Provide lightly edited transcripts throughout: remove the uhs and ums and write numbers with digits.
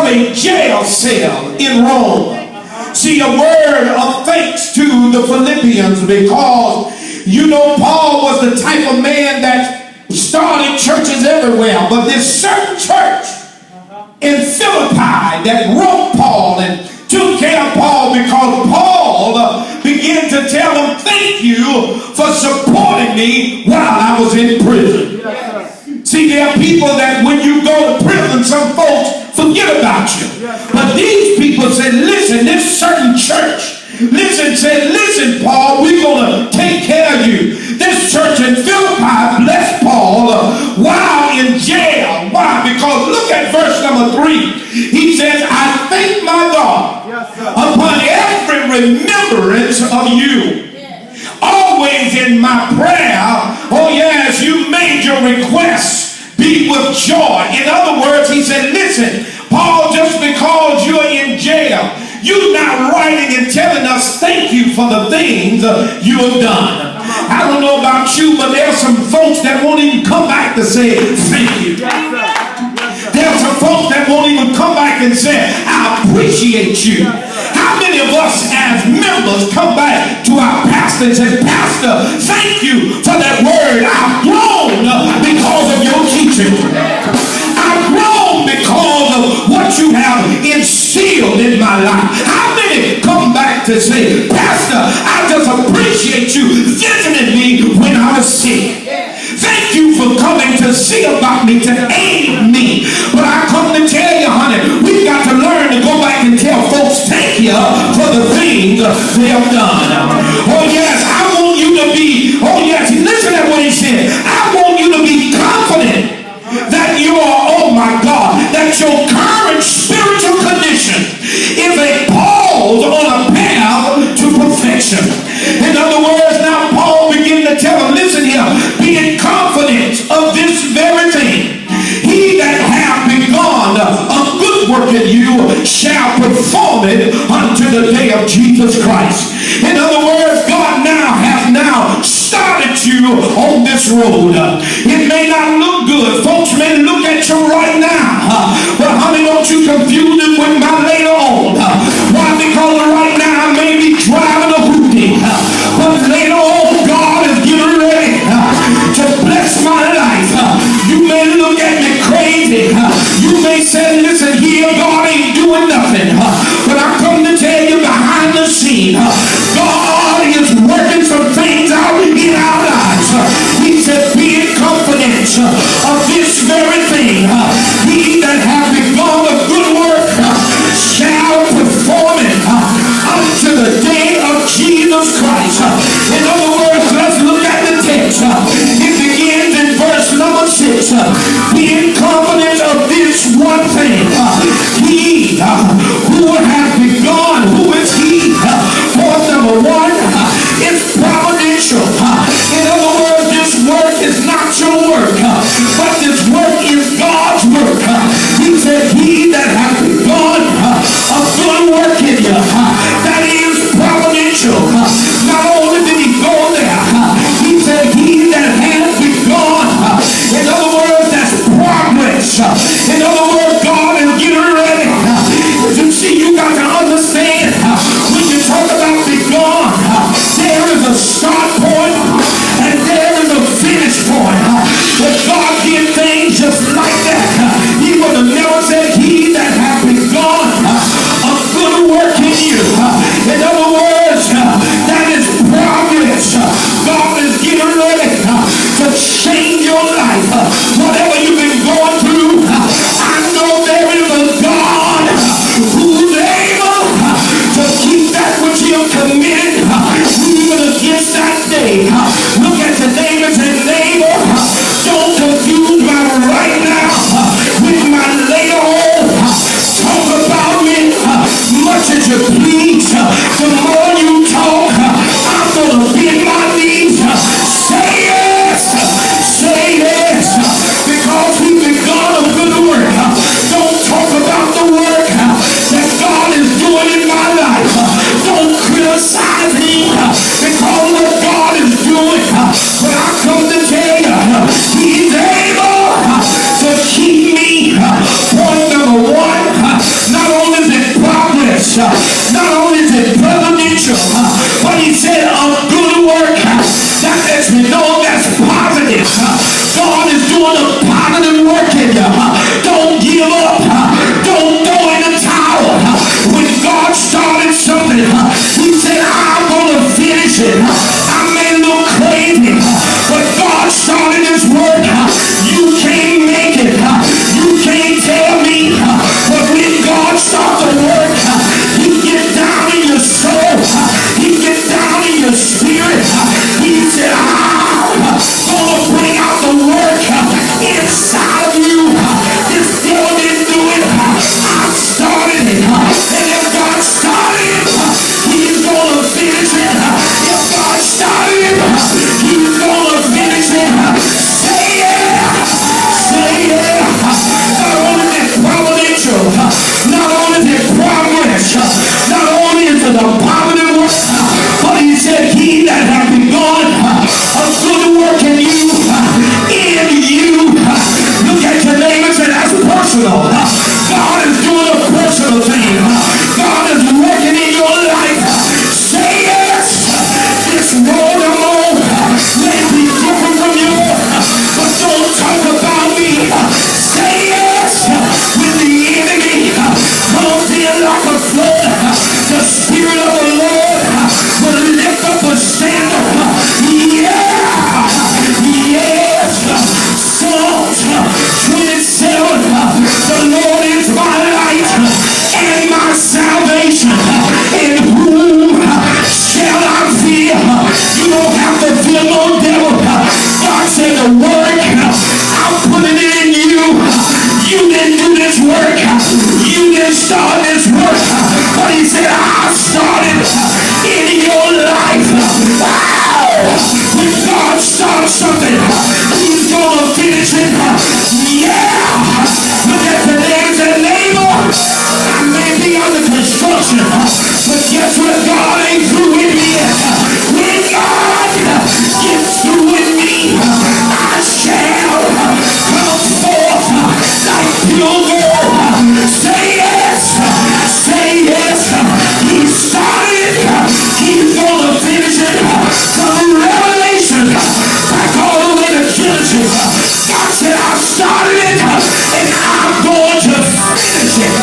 from a jail cell in Rome. See, a word of thanks to the Philippians, because you know Paul was the type of man that started churches everywhere, but this certain church in Philippi that wrote Paul and took care of Paul, because Paul began to tell them, thank you for supporting me while I was in prison. See, there are people that when you go to prison, some folks forget about you. But these people said, listen, this certain church, listen, Paul, we're going to take care of you. This church in Philippi blessed Paul while in jail. Why? Because look at verse number 3. He says, I thank my God upon every remembrance of you. Always in my prayer, oh yes, you made your requests be with joy. In other words, he said, listen, Paul, just because you're in jail, you're not writing and telling us thank you for the things you have done. I don't know about you, but there are some folks that won't even come back to say thank you. There are some folks that won't even come back and say, I appreciate you. How many of us as members come back to our pastor and say, Pastor, thank you for that word. I've grown because of your teaching. I've grown because of what you have instilled in my life. How many come back to say, Pastor, I just appreciate you visiting me when I was sick. Thank you for coming to see about me, to aid me. But I come to tell you, honey, we've got to learn to go back and tell folks thank you for the things they have done. Oh yes, I want you to be, oh yes, listen to what he said. I want you to be confident that you are, oh my God, that your current spiritual condition is a pause on a path to perfection. In other words, now Paul began to tell them, listen here, be in confidence of this very thing. He that hath begun a good work in you shall perform it unto the day of Jesus Christ. In other words, God has now started you on this road. It may not look good. Folks may look at you right now, but honey, don't you confuse it with my later on. Why? Because right now I may be driving a hoopty, but later on God is getting ready to bless my life. You may look at me crazy. You may say, listen here, God ain't doing nothing. But I come to tell you, behind the scene, God is working some things out in our lives. He said, be in confidence of this very thing. He that hath begun a good work shall perform it unto the day of Jesus Christ. In other words, let's look at the text. It begins in verse number 6. Be in confidence of this one thing. He who hath begun, who is he? Point number 1. this. Not only is it providential, but he said a good work. That lets me know that's positive. God is doing a positive work in you. Don't give up. Don't throw in the towel. When God started something, he said, I'm going to finish it. I may look crazy, but God started this work. You can't make it. You can't tell me. But when God starts the work, he gets down in your soul. He gets down in your spirit. He said, I'm going to bring out the work inside of you. This devil didn't do it. I started it. And if God started it, he's going to finish it. If God started it, he's going to finish it. Say yeah. Say yeah. Not only is it providential, not only is it progress, not only is it a positive work, but he said, he that hath begun a good work in you. Look at your neighbor and say, that's personal. God is doing a personal thing. God is working in your life. Say yes. This road I'm on may be different from yours, but don't talk about me. Say yes. When the enemy comes in like a flood, the Spirit of the Lord will lift up a standard. Yeah. Yes. Psalms 27. The Lord is my light and my salvation. In whom shall I fear? You don't have to fear no devil. God said the work, I'm putting it in you. You didn't do this work. You didn't start this work. But he said, I started in your life. Wow! When God starts something, he's going to finish it. Yeah! Look at the names and neighbor. I may be under construction, but guess what? God ain't through with me yet. When God gets through with me, I shall come forth like Pugh. Say yes. Say yes. He started. He's going to finish it. From Revelation back all the way to Genesis, God said, I started it and I'm going to finish it.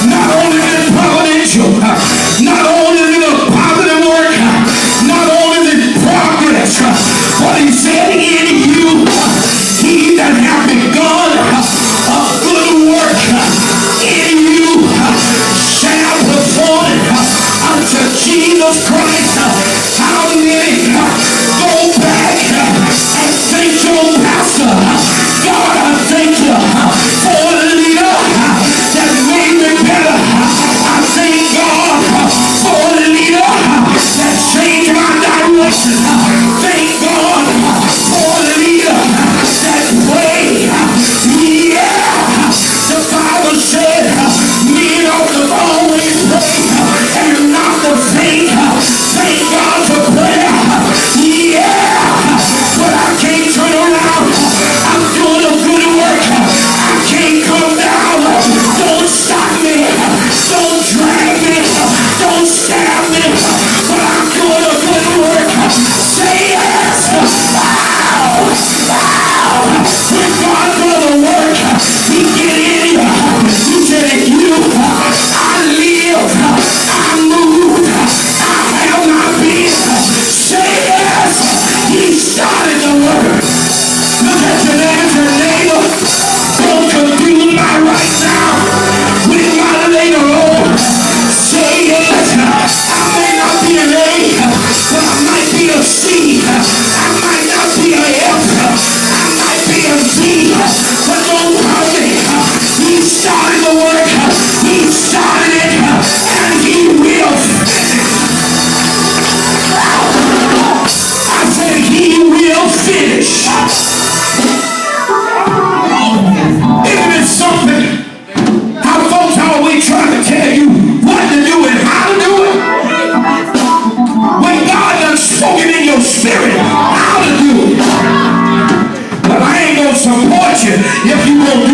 Not only is it providential, not only is it a positive work, not only is it progress, but he said, in you, he that hath begun a good work in you shall perform it unto Jesus Christ. How many go back and thank your pastor? God, I thank you for a leader that made me better. I thank God for a leader that changed my direction. Thank God for a leader that prayed. Yeah, the Bible said men ought to always pray and not to faint. Thank God for prayer. Yeah, but I can't turn around. I'm doing a good work. I can't come down. Don't stop me. Don't drag me. Don't stab me. But I'm doing a good work. Say yes. Wow. Wow. When God does the work, he get in you. He said, in you, I live. I move. I have my being. Say yes. He started the work. Look at your neighbor. Don't confuse my right now with my later on. Say yes. I may not be an A, but I might be a C. I might not be a F. I might be a Z. But don't worry. He started the work. He started it. And he will finish it. I said he will finish. Isn't it something how folks always trying to tell you what to do and how to do it? When God done spoken in your spirit how to do it. But I ain't gonna support you if you won't